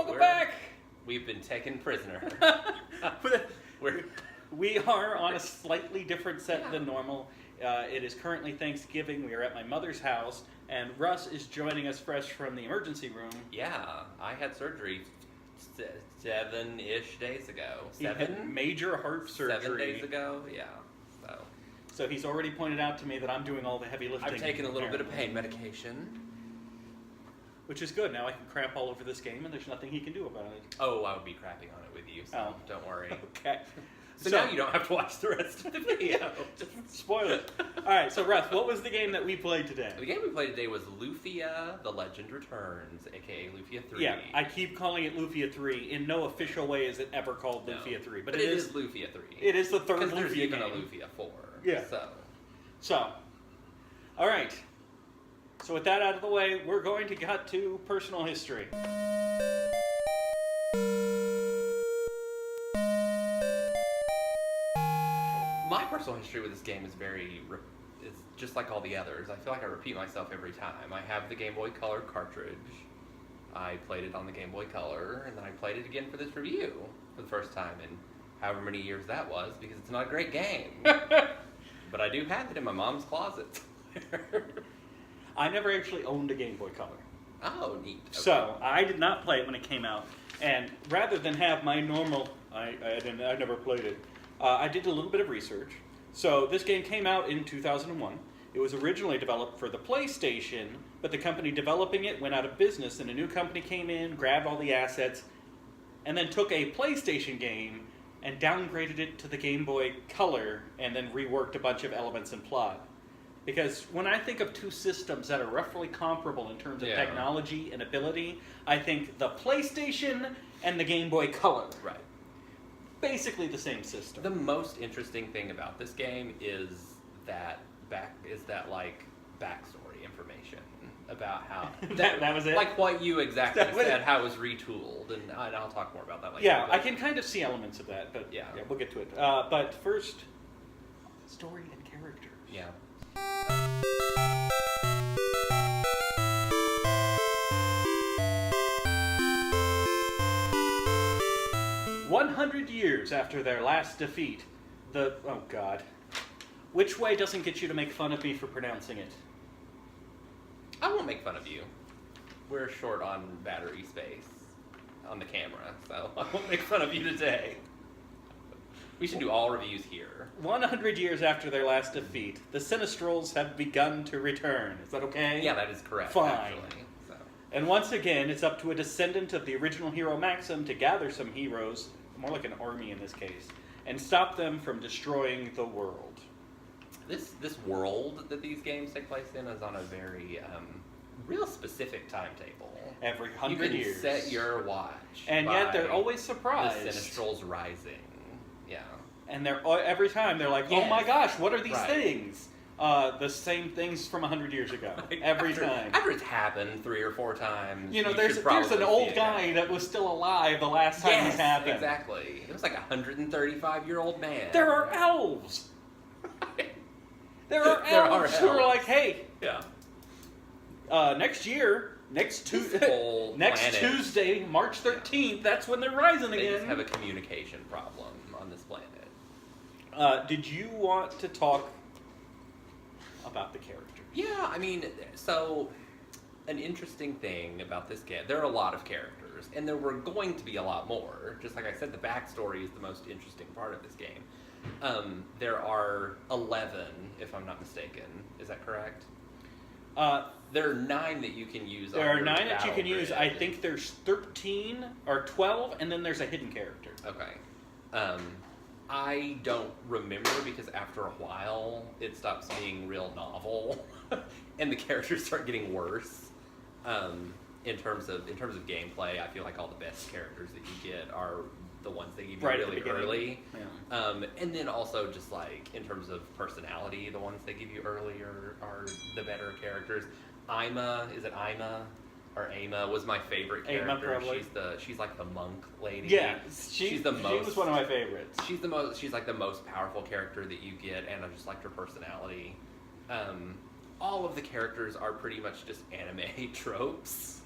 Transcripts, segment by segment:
Welcome back! We've been taken prisoner. We are on a slightly different set than normal. It is currently Thanksgiving. We are at my mother's house, and Russ is joining us fresh from the emergency room. Yeah, I had surgery 7-ish days ago. He had major heart surgery. 7 days ago, yeah. So he's already pointed out to me that I'm doing all the heavy lifting. I've taken a little bit of pain medication. Which is good. Now I can crap all over this game, and there's nothing he can do about it. Oh, I would be crapping on it with you, so don't worry. Okay. So now you don't have to watch the rest of the video. Just spoil it. Alright, so Russ, what was the game that we played today? The game we played today was Lufia, The Legend Returns, aka Lufia 3. Yeah, I keep calling it Lufia 3. In no official way is it ever called Lufia 3. But it is Lufia 3. It is the third Lufia game. Because there's even a Lufia 4. Yeah. So, alright. So with that out of the way, we're going to cut to personal history. My personal history with this game is it's just like all the others. I feel like I repeat myself every time. I have the Game Boy Color cartridge. I played it on the Game Boy Color, and then I played it again for this review for the first time in however many years that was, because it's not a great game. But I do have it in my mom's closet. I never actually owned a Game Boy Color. Oh, neat. Okay. So, I did not play it when it came out. And rather than have my normal... I never played it. I did a little bit of research. So, this game came out in 2001. It was originally developed for the PlayStation, but the company developing it went out of business, and a new company came in, grabbed all the assets, and then took a PlayStation game and downgraded it to the Game Boy Color, and then reworked a bunch of elements and plot. Because when I think of two systems that are roughly comparable in terms of technology and ability, I think the PlayStation and the Game Boy Color. Right. Basically the same system. The most interesting thing about this game is that backstory information about how that was it. Like what you exactly said, how it was retooled, and I'll talk more about that later. Yeah, I can kind of see elements of that, but yeah we'll get to it. But first, story and characters. Yeah. 100 years after their last defeat, oh god. Which way doesn't get you to make fun of me for pronouncing it? I won't make fun of you. We're short on battery space on the camera, so I won't make fun of you today. We should do all reviews here. 100 years after their last defeat, the Sinistrals have begun to return. Is that okay? Yeah, that is correct. Fine. Actually, so. And once again, it's up to a descendant of the original hero Maxim to gather some heroes, more like an army in this case, and stop them from destroying the world. This world that these games take place in is on a very real specific timetable. Every 100 years. You can set your watch. And yet they're always surprised. The Sinistrals rising. Yeah. And every time they're like, oh my gosh, what are these things? The same things from 100 years ago. Every time. After it's happened 3 or 4 times. You know, there's an old guy that was still alive the last time this happened. Exactly. It was like a 135-year-old man. There are elves. There are elves who are like, hey, next year, next Tuesday, March 13th, that's when they're rising again. They just have a communication problem on this planet. Did you want to talk about the characters? Yeah, I mean, so an interesting thing about this game, there are a lot of characters, and there were going to be a lot more. Just like I said, the backstory is the most interesting part of this game. There are 11, if I'm not mistaken. Is that correct? There are 9 that you can use. There are 9 that you can use. I think there's 13 or 12, and then there's a hidden character. Okay. I don't remember because after a while it stops being real novel, and the characters start getting worse. In terms of gameplay, I feel like all the best characters that you get are the ones they give you really early. Yeah. And then also just like in terms of personality, the ones they give you early are the better characters. Ima or Ama was my favorite character. Ama, probably. She's like the monk lady. Yeah, she was one of my favorites. She's like the most powerful character that you get, and I just liked her personality. All of the characters are pretty much just anime tropes.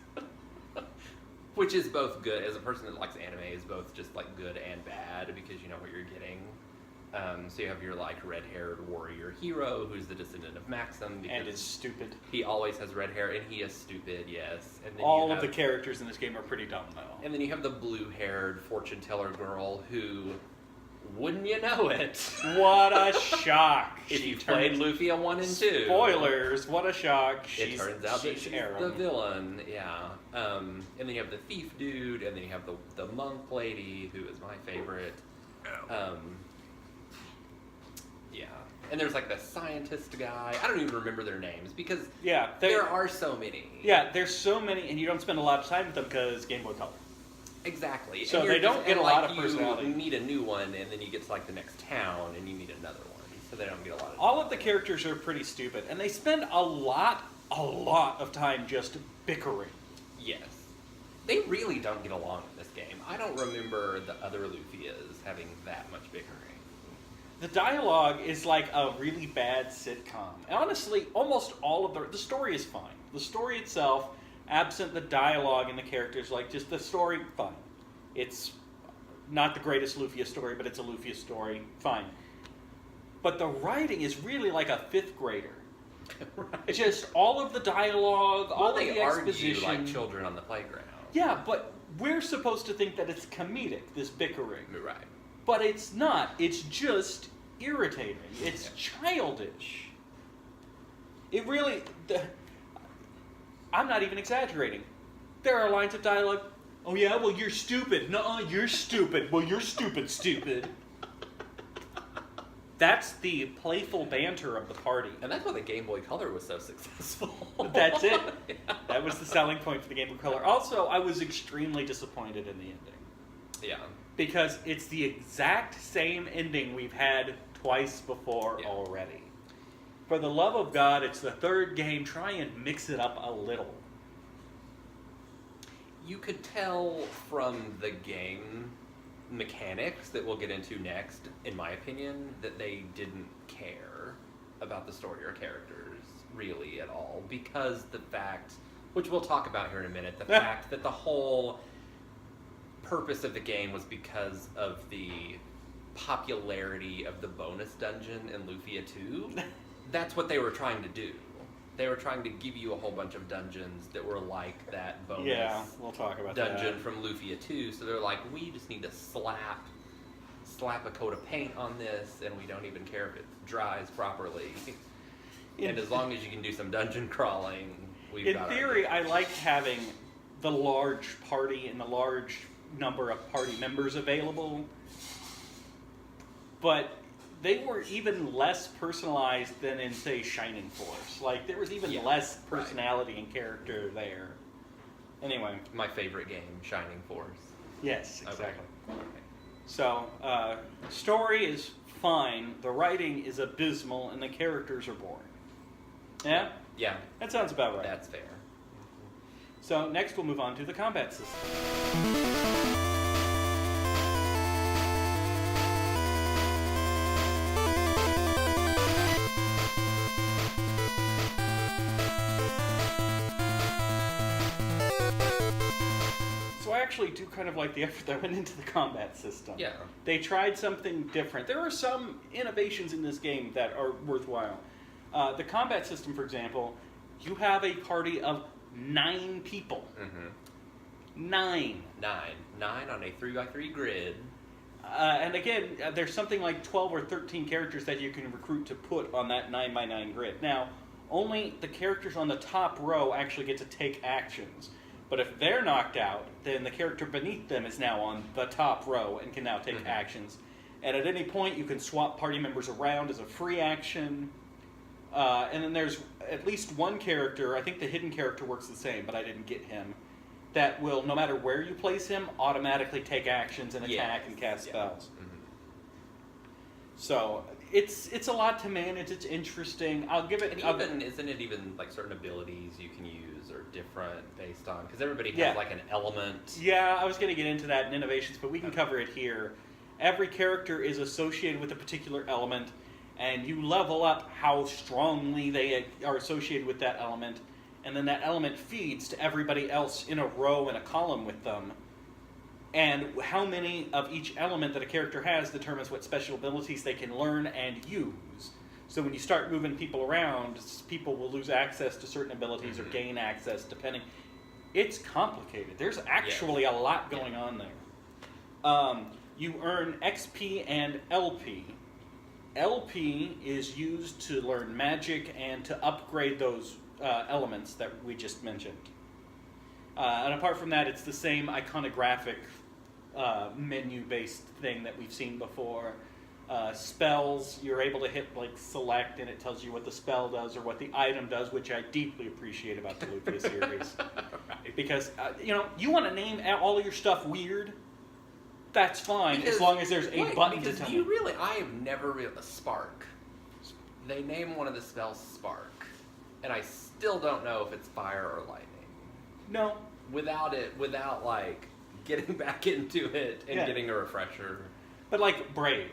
Which is both good, as a person that likes anime, is both just, like, good and bad, because you know what you're getting. So you have your, like, red-haired warrior hero, who's the descendant of Maxim, because And is stupid. he always has red hair, and he is stupid, yes. And then All of the characters in this game are pretty dumb, though. And then you have the blue-haired fortune teller girl who, wouldn't you know it? What a shock! If you played Lufia 1 and 2. Spoilers, what a shock. It turns out that she's Aaron. the villain, yeah. And then you have the thief dude, and then you have the monk lady, who is my favorite. Yeah. And there's like the scientist guy. I don't even remember their names, because there are so many. Yeah, there's so many, and you don't spend a lot of time with them because Game Boy Color. Exactly. So they don't get a lot of personality. You meet a new one, and then you get to like the next town, and you meet another one. So they don't get a lot of... All of the characters are pretty stupid, and they spend a lot of time just bickering. Yes. They really don't get along in this game. I don't remember the other Lufias having that much bickering. The dialogue is like a really bad sitcom. Honestly, almost all of the story is fine. The story itself, absent the dialogue and the characters, like just the story, fine. It's not the greatest Lufia story, but it's a Lufia story, fine. But the writing is really like a fifth grader. Right. Just all of the dialogue, all of the exposition. Argue like children on the playground. Yeah, but we're supposed to think that it's comedic, this bickering. Right. But it's not. It's just irritating. It's childish. It really... I'm not even exaggerating. There are lines of dialogue. Oh yeah, well you're stupid. No, you're stupid. Well you're stupid. That's the playful banter of the party. And that's why the Game Boy Color was so successful. That's it. Yeah. That was the selling point for the Game Boy Color. Also, I was extremely disappointed in the ending. Yeah. Because it's the exact same ending we've had twice before already. For the love of God, it's the third game. Try and mix it up a little. You could tell from the game mechanics that we'll get into next, in my opinion, that they didn't care about the story or characters really at all. Because the fact, which we'll talk about here in a minute, the fact that the whole purpose of the game was because of the popularity of the bonus dungeon in Lufia 2. That's what they were trying to do. They were trying to give you a whole bunch of dungeons that were like that bonus we'll talk about dungeon that. from Lufia 2. So they're like, we just need to slap a coat of paint on this, and we don't even care if it dries properly. And as long as you can do some dungeon crawling, we've got... In theory, I liked having the large party and the large number of party members available, but they were even less personalized than in, say, Shining Force. Like, there was even less personality and character there. Anyway. My favorite game, Shining Force. Yes, exactly. Okay. So, story is fine, the writing is abysmal, and the characters are boring. Yeah? Yeah. That sounds about right. That's fair. So, next we'll move on to the combat system. So I actually do kind of like the effort that went into the combat system. Yeah. They tried something different. There are some innovations in this game that are worthwhile. The combat system, for example, you have a party of 9 people. Mm-hmm. 9. 9 on a 3x3 grid. And again, there's something like 12 or 13 characters that you can recruit to put on that 9x9 grid. Now, only the characters on the top row actually get to take actions. But if they're knocked out, then the character beneath them is now on the top row and can now take actions. And at any point, you can swap party members around as a free action. And then there's at least one character, I think the hidden character works the same, but I didn't get him, that will, no matter where you place him, automatically take actions and attack and cast spells. Mm-hmm. So it's a lot to manage. It's interesting. I'll give it. And isn't it even like certain abilities you can use are different based on, because everybody has like an element. Yeah, I was going to get into that in innovations, but we can cover it here. Every character is associated with a particular element, and you level up how strongly they are associated with that element. and then that element feeds to everybody else in a row and a column with them. And how many of each element that a character has determines what special abilities they can learn and use. So when you start moving people around, people will lose access to certain abilities or gain access depending. It's complicated. There's actually a lot going on there. You earn XP and LP. LP is used to learn magic and to upgrade those elements that we just mentioned. And apart from that, it's the same iconographic menu-based thing that we've seen before. Spells, you're able to hit like select and it tells you what the spell does or what the item does, which I deeply appreciate about the Lufia series. Right. Because, you want to name all of your stuff weird, that's fine, as long as there's a button to tell me. I have never really... Spark. They name one of the spells Spark, and I still don't know if it's fire or lightning. No. Without like, getting back into it and getting a refresher. But like Brave.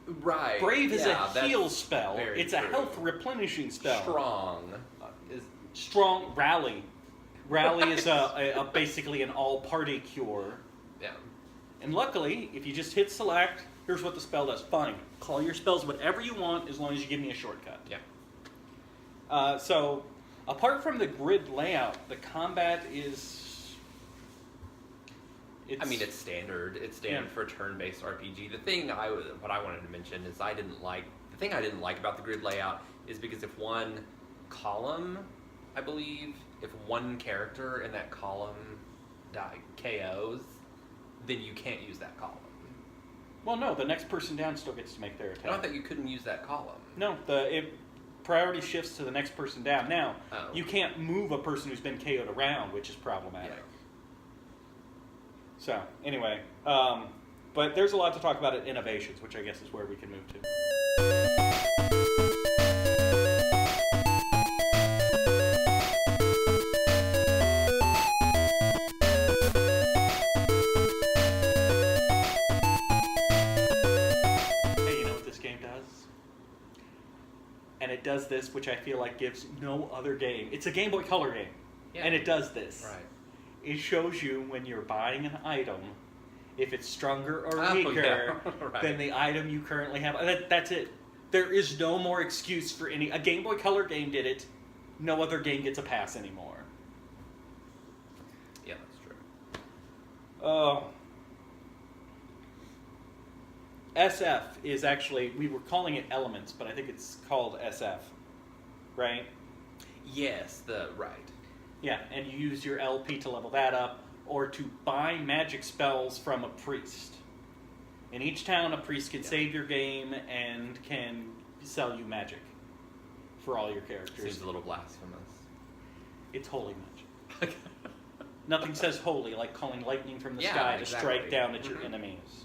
Right. Brave is a heal spell. It's true. A health replenishing spell. Strong. Rally. Rally is basically an all-party cure. Yeah. And luckily, if you just hit select, here's what the spell does. Fine. Call your spells whatever you want as long as you give me a shortcut. Yeah. So, apart from the grid layout, the combat is... It's standard. It's standard for a turn-based RPG. What I wanted to mention is the thing I didn't like about the grid layout is because if one column, I believe, if one character in that column KOs, then you can't use that column. Well, no, the next person down still gets to make their attack. I don't think you couldn't use that column. No, priority shifts to the next person down. Now, you can't move a person who's been KO'd around, which is problematic. Yeah. So, anyway, but there's a lot to talk about at Innovations, which I guess is where we can move to. Hey, you know what this game does? And it does this, which I feel like gives no other game. It's a Game Boy Color game, and it does this. Right. It shows you when you're buying an item, if it's stronger or weaker than the item you currently have. That's it. There is no more excuse for a Game Boy Color game did it. No other game gets a pass anymore. Yeah, that's true. SF is actually, we were calling it Elements, but I think it's called SF, right? Yes, right. Yeah, and you use your LP to level that up, or to buy magic spells from a priest. In each town, a priest can save your game and can sell you magic for all your characters. Seems a little blasphemous. It's holy magic. Nothing says holy like calling lightning from the sky to strike down at your enemies.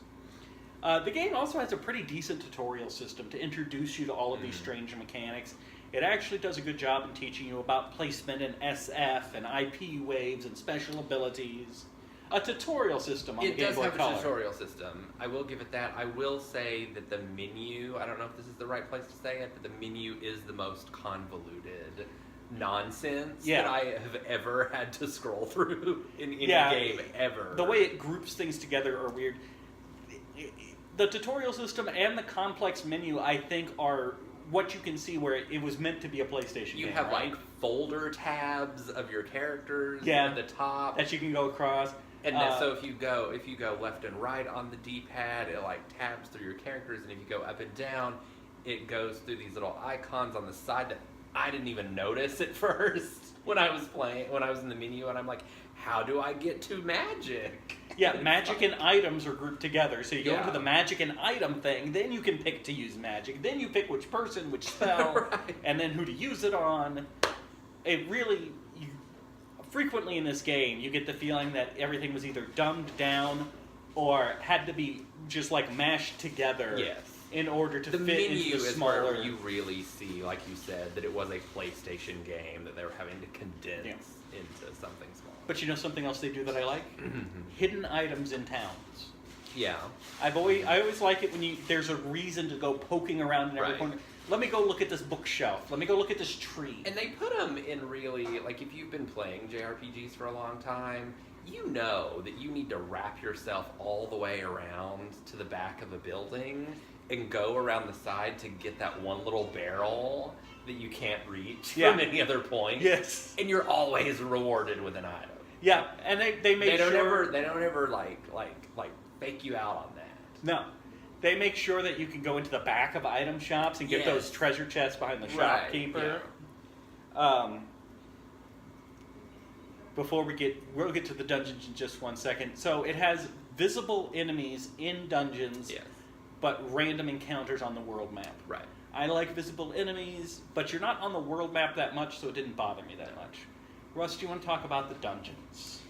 The game also has a pretty decent tutorial system to introduce you to all of these strange mechanics. It actually does a good job in teaching you about placement and SF and IP waves and special abilities. A tutorial system on the Game Boy Color. It does have a tutorial system. I will give it that. I will say that the menu, I don't know if this is the right place to say it, but the menu is the most convoluted nonsense that I have ever had to scroll through in any game ever. The way it groups things together are weird. The tutorial system and the complex menu, I think, are what you can see where it was meant to be a PlayStation game. You have like folder tabs of your characters at the top that you can go across. And so if you go left and right on the D-pad, it like tabs through your characters, and if you go up and down, it goes through these little icons on the side that I didn't even notice at first when I was in the menu, and I'm like, how do I get to magic? Yeah, magic and items are grouped together. So you go into the magic and item thing, then you can pick to use magic. Then you pick which person, which spell, and then who to use it on. It really, frequently in this game, you get the feeling that everything was either dumbed down or had to be just like mashed together in order to fit into the smaller... The menu is where you really see, like you said, that it was a PlayStation game that they were having to condense into something small. But you know something else they do that I like? Hidden items in towns. Yeah. I always like it when there's a reason to go poking around in every corner. Let me go look at this bookshelf. Let me go look at this tree. And they put them in really, like, if you've been playing JRPGs for a long time, you know that you need to wrap yourself all the way around to the back of a building and go around the side to get that one little barrel that you can't reach from any other point. Yes. And you're always rewarded with an item. Yeah, and they make sure... They don't ever, like, fake you out on that. No. They make sure that you can go into the back of item shops and get those treasure chests behind the shopkeeper. Yeah. We'll get to the dungeons in just one second. So it has visible enemies in dungeons, but random encounters on the world map. Right. I like visible enemies, but you're not on the world map that much, so it didn't bother me that much. Russ, do you want to talk about the dungeons?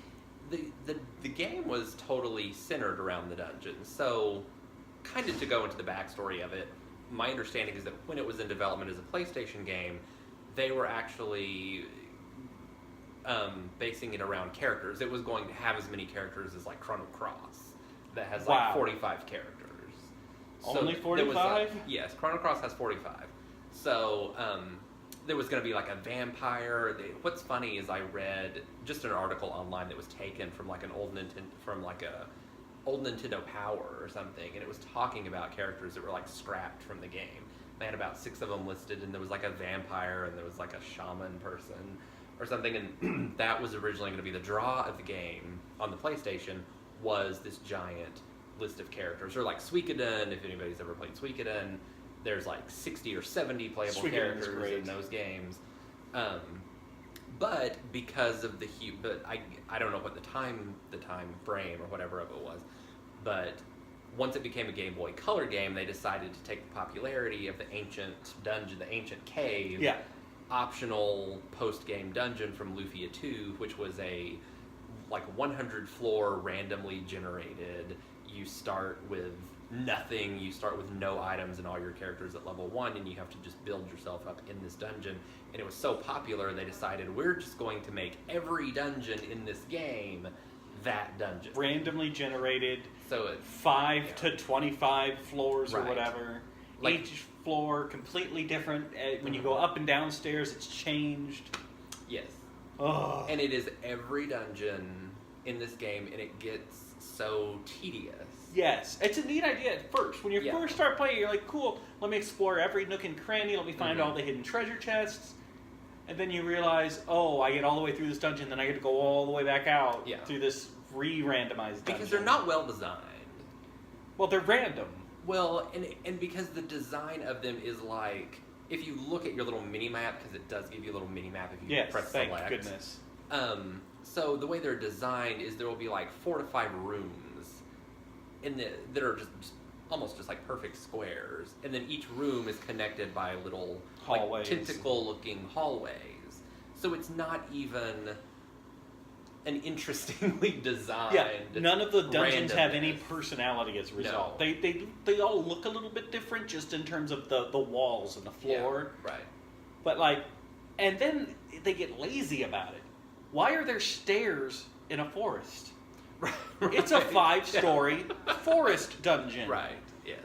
The game was totally centered around the dungeons. So, kind of to go into the backstory of it, my understanding is that when it was in development as a PlayStation game, they were actually basing it around characters. It was going to have as many characters as like Chrono Cross, that has like 45 characters. Only 45? Yes, Chrono Cross has 45. So there was going to be like a vampire. What's funny is I read just an article online that was taken from like an old Nintendo Power or something, and it was talking about characters that were like scrapped from the game. They had about 6 of them listed, and there was like a vampire, and there was like a shaman person or something, and that was originally going to be the draw of the game on the PlayStation, was this giant list of characters. Or like Suikoden, if anybody's ever played Suikoden, there's like 60 or 70 playable characters in those games. But because of the I don't know what the time frame or whatever of it was, but once it became a Game Boy Color game, they decided to take the popularity of the ancient dungeon, the ancient cave, optional post-game dungeon from Lufia 2, which was a like 100 floor randomly generated. You start with nothing, you start with no items and all your characters at level 1, and you have to just build yourself up in this dungeon. And it was so popular, they decided, we're just going to make every dungeon in this game that dungeon. Randomly generated, so 5 to 25 floors or whatever. Like, each floor completely different. When you go up and down stairs, it's changed. Yes. Oh. And it is every dungeon in this game, and it gets so tedious. Yes, it's a neat idea at first. When you first start playing, you're like, cool, let me explore every nook and cranny, let me find all the hidden treasure chests. And then you realize, oh, I get all the way through this dungeon, then I get to go all the way back out through this re-randomized dungeon. Because they're not well designed. Well, they're random. Well, and because the design of them is like, if you look at your little mini-map, because it does give you a little mini-map if you press select. Thank goodness. So the way they're designed is there will be like 4 to 5 rooms that are just almost just like perfect squares, and then each room is connected by little like tentacle-looking hallways. So it's not even an interestingly designed. Yeah, none of the dungeons have any personality as a result. No. They all look a little bit different just in terms of the walls and the floor. Yeah, right. But like, and then they get lazy about it. Why are there stairs in a forest? Right. It's a 5-story forest dungeon. Right, yes.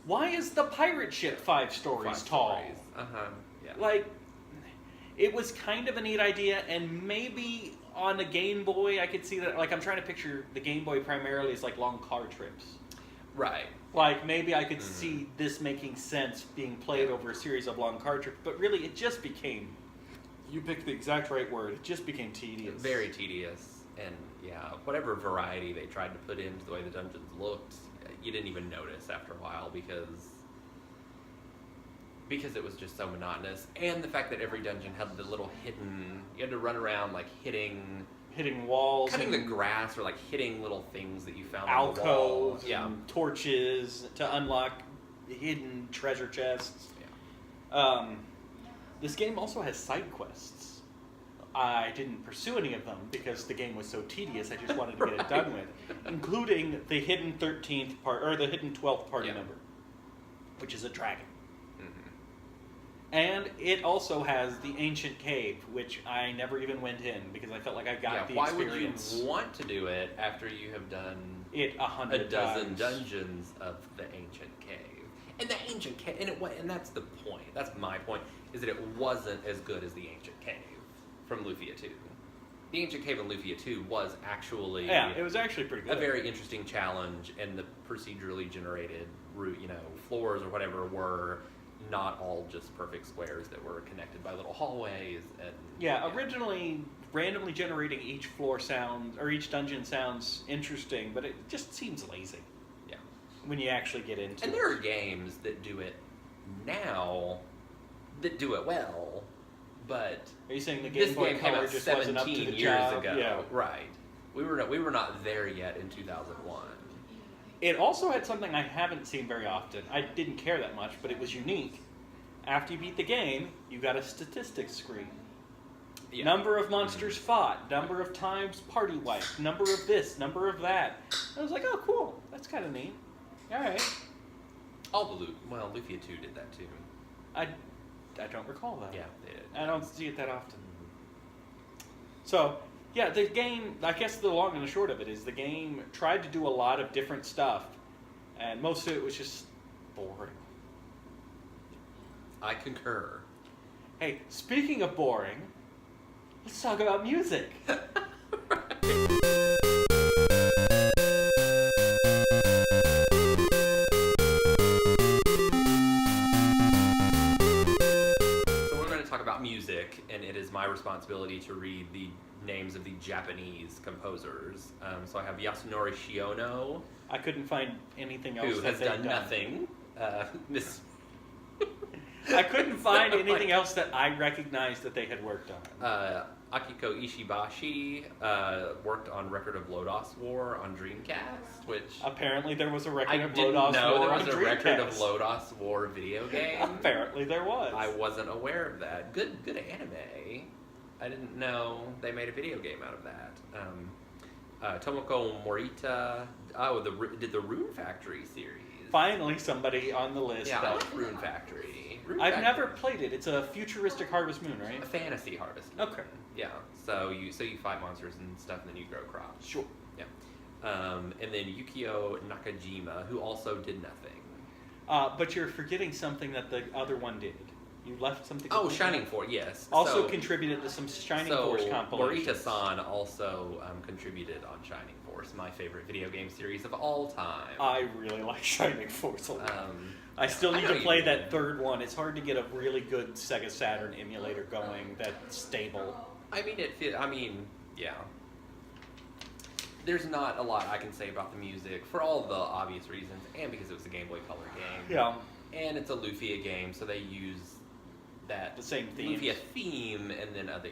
Why is the pirate ship 5 stories tall? Yeah. Like, it was kind of a neat idea, and maybe on a Game Boy I could see that. Like, I'm trying to picture the Game Boy primarily as like long car trips. Right. Like, maybe I could see this making sense being played over a series of long car trips, but really it just became, you picked the exact right word, it just became tedious. Very tedious. And whatever variety they tried to put into the way the dungeons looked, you didn't even notice after a while because it was just so monotonous. And the fact that every dungeon had the little hidden, you had to run around like hitting walls, cutting the grass, or like hitting little things that you found alcoves, on the wall. Torches to unlock hidden treasure chests. This game also has side quests. I didn't pursue any of them because the game was so tedious. I just wanted to get it done with, including the hidden 13th part or the hidden 12th party member, which is a dragon. And it also has the ancient cave, which I never even went in because I felt like I got the experience. Why would you want to do it after you have done it 100 dozen dungeons of the ancient cave? And the ancient cave, and that's the point. That's my point, is that it wasn't as good as the ancient cave from Lufia 2. The ancient cave in Lufia 2 was actually it was actually pretty good. A very interesting challenge, and the procedurally generated route, floors or whatever were not all just perfect squares that were connected by little hallways. And originally randomly generating each floor sounds or each dungeon sounds interesting, but it just seems lazy. Yeah. When you actually get into it. And there are games that do it now that do it well, but are you saying the Game Boy Color just wasn't up to the 17 years job? ago? Yeah. Right. We were not there yet in 2001. It also had something I haven't seen very often. I didn't care that much, but it was unique. After you beat the game, you got a statistics screen. Yeah. Number of monsters fought, number of times party wiped, number of this, number of that. I was like, oh, cool. That's kind of neat. All right. Lufia 2 did that too. I don't recall that. Yeah, they did. I don't see it that often. So, yeah, the game, I guess the long and the short of it is the game tried to do a lot of different stuff, and most of it was just boring. I concur. Hey, speaking of boring, let's talk about music. Music, and it is my responsibility to read the names of the Japanese composers. So I have Yasunori Shiono. I couldn't find anything else who has done nothing. Miss. I couldn't find anything else that I recognized that they had worked on. Akiko Ishibashi worked on Record of Lodos War on Dreamcast, which apparently there was a Record of Lodos War I didn't know there on was a Dreamcast. Record of Lodos War video game. Apparently there was. I wasn't aware of that. Good anime. I didn't know they made a video game out of that. Tomoko Morita. Did the Rune Factory series. Finally, somebody on the list. Yeah, I like Rune Factory. I've never played it. It's a futuristic Harvest Moon, right? A fantasy Harvest Moon. Okay. Yeah. So you fight monsters and stuff, and then you grow crops. Sure. Yeah. And then Yukio Nakajima, who also did nothing. But you're forgetting something that the other one did. You left something. Oh, Shining Force, yes. Also contributed to some Shining Force compilations. Morita-san also contributed on Shining Force, my favorite video game series of all time. I really like Shining Force a lot. I still need to you play mean. that third one. It's hard to get a really good Sega Saturn emulator going that's stable. Yeah. There's not a lot I can say about the music for all the obvious reasons, and because it was a Game Boy Color game. Yeah. And it's a Lufia game, so they use the same theme. Lufia theme, and then other,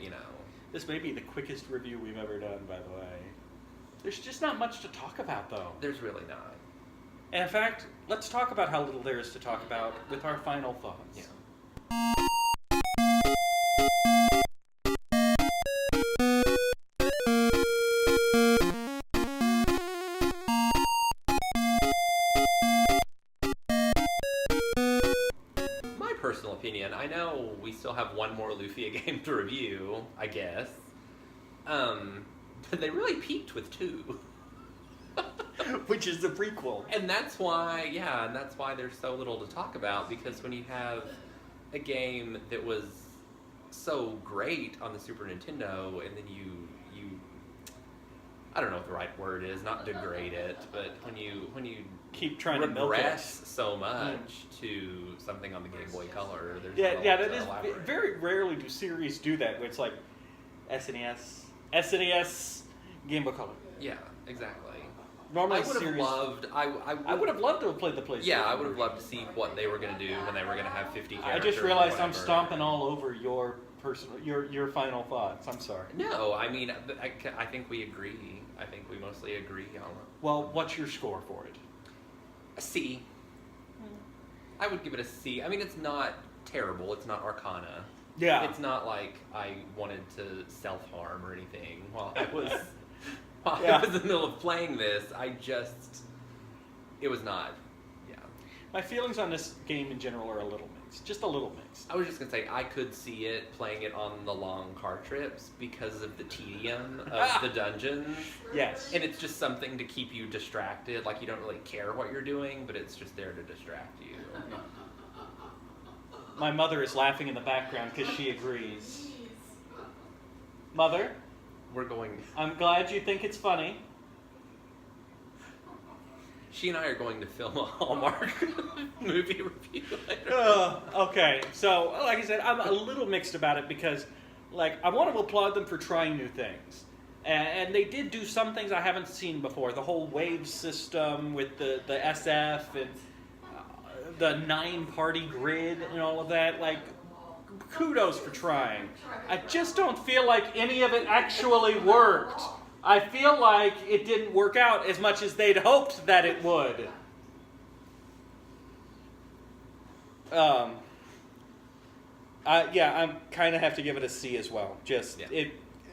This may be the quickest review we've ever done, by the way. There's just not much to talk about, though. There's really not. And in fact, let's talk about how little there is to talk about with our final thoughts. Yeah. My personal opinion, I know we still have one more Lufia game to review, I guess. But they really peaked with 2. Which is the prequel. And that's why there's so little to talk about, because when you have a game that was so great on the Super Nintendo, and then you I don't know what the right word is, not degrade it, but when you keep trying to milk it regress so much to something on the Game Boy Color, there's that is very rarely do series do that, where it's like SNES, Game Boy Color. Yeah, exactly. Normally, I would have loved. I would have loved to have played the PlayStation. Yeah, I would have loved to see what they were going to do when they were going to have 50 characters. I just realized or I'm whatever. stomping all over your your final thoughts. I'm sorry. No, I mean, I think we agree. I think we mostly agree on it. Well, what's your score for it? A C. I would give it a C. I mean, it's not terrible. It's not Arcana. Yeah. It's not like I wanted to self-harm or anything while I was in the middle of playing this. It was not. Yeah. My feelings on this game in general are a little mixed. mixed. Just a little mixed. I was just gonna say I could see it playing it on the long car trips because of the tedium of the dungeons. Yes. And it's just something to keep you distracted. Like you don't really care what you're doing, but it's just there to distract you. My mother is laughing in the background because she agrees. Mother, We're going. I'm glad you think it's funny. She and I are going to film a Hallmark movie review later. Okay, so like I said, I'm a little mixed about it because, like, I want to applaud them for trying new things, and they did do some things I haven't seen before. The whole wave system with the SF and the 9-party grid and all of that. Like, kudos for trying. I just don't feel like any of it actually worked. I feel like it didn't work out as much as they'd hoped that it would. Yeah, I'm kind of have to give it a C as well.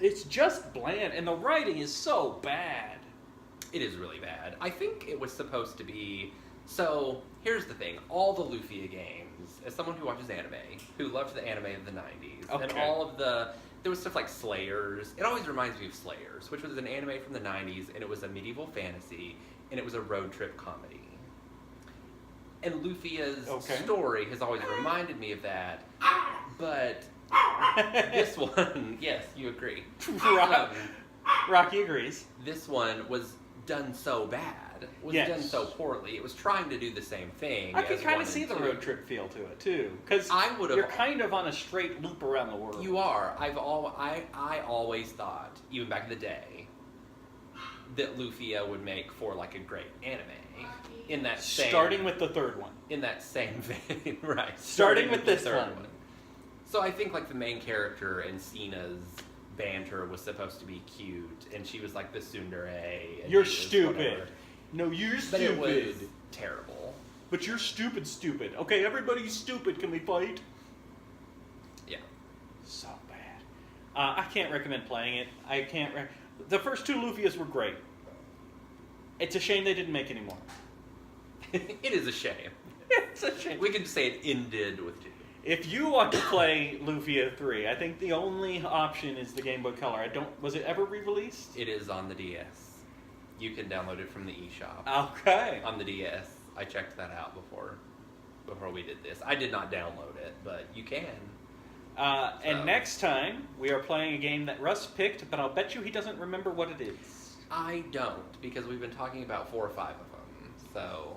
It's just bland, and the writing is so bad. It is really bad. I think it was supposed to be. So here's the thing: all the Lufia games, as someone who watches anime, who loved the anime of the '90s, and Okay. all of the. There was stuff like Slayers. It always reminds me of Slayers, which was an anime from the 90s, and it was a medieval fantasy, and it was a road trip comedy. And Lufia's story has always reminded me of that, but this one, yes, you agree. Rocky agrees. This one was done so bad, done so poorly. It was trying to do the same thing. I can as kind one of see and the two. road trip feel to it too, because you're kind of on a straight loop around the world. You are. I always thought, even back in the day, that Lufia would make for like a great anime. In that same, starting with the third one. In that same vein, right? Starting with this the third one. So I think like the main character and Cena's banter was supposed to be cute, and she was like the tsundere. And You're he was stupid. whatever. No, you're But stupid. it was terrible. But you're stupid. Okay, everybody's stupid. Can we fight? Yeah. So bad. I can't recommend playing it. I can't. The first 2 Lufias were great. It's a shame they didn't make any more. It is a shame. It's a shame. We could say it ended with 2. If you want to play Lufia 3, I think the only option is the Game Boy Color. Was it ever re-released? It is on the DS. You can download it from the eShop. Okay. On the DS. I checked that out before we did this. I did not download it, but you can. And next time, we are playing a game that Russ picked, but I'll bet you he doesn't remember what it is. I don't, because we've been talking about 4 or 5 of them,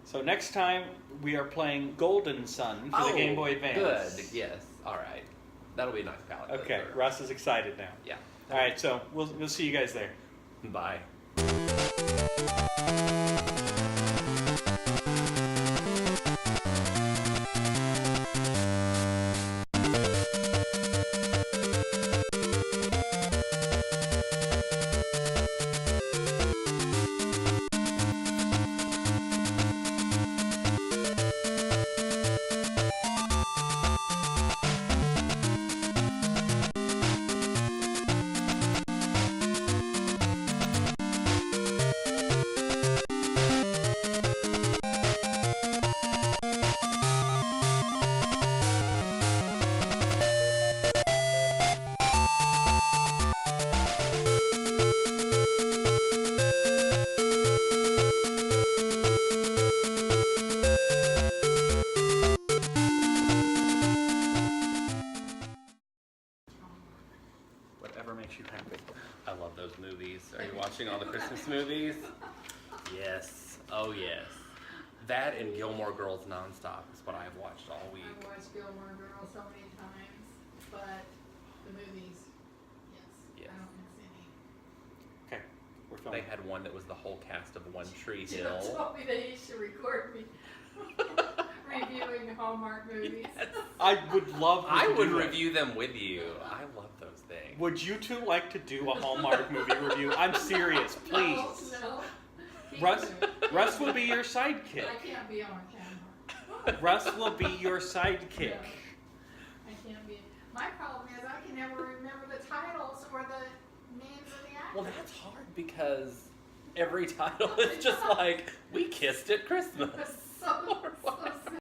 So next time, we are playing Golden Sun for the Game Boy Advance. Good, yes. Alright. That'll be a nice palette. Okay, cleanser. Russ is excited now. Yeah. Alright, so we'll see you guys there. Bye. Whatever makes you happy. I love those movies. Are you watching all the Christmas movies? Yes. Oh, yes. That and Gilmore Girls nonstop is what I've watched all week. I've watched Gilmore Girls so many times, but the movies, yes. I don't miss any. Okay, we're filming. They had one that was the whole cast of One Tree Jill Hill. told me that he should record me reviewing Hallmark movies. I would love to I would do that. review them with you. I love those things. Would you two like to do a Hallmark movie review? I'm serious, please. No. Russ will be your sidekick. I can't be on camera. Russ will be your sidekick. I can't be. My problem is I can never remember the titles or the names of the actors. Well, that's hard because every title is just like, we kissed at Christmas. So, Or what? so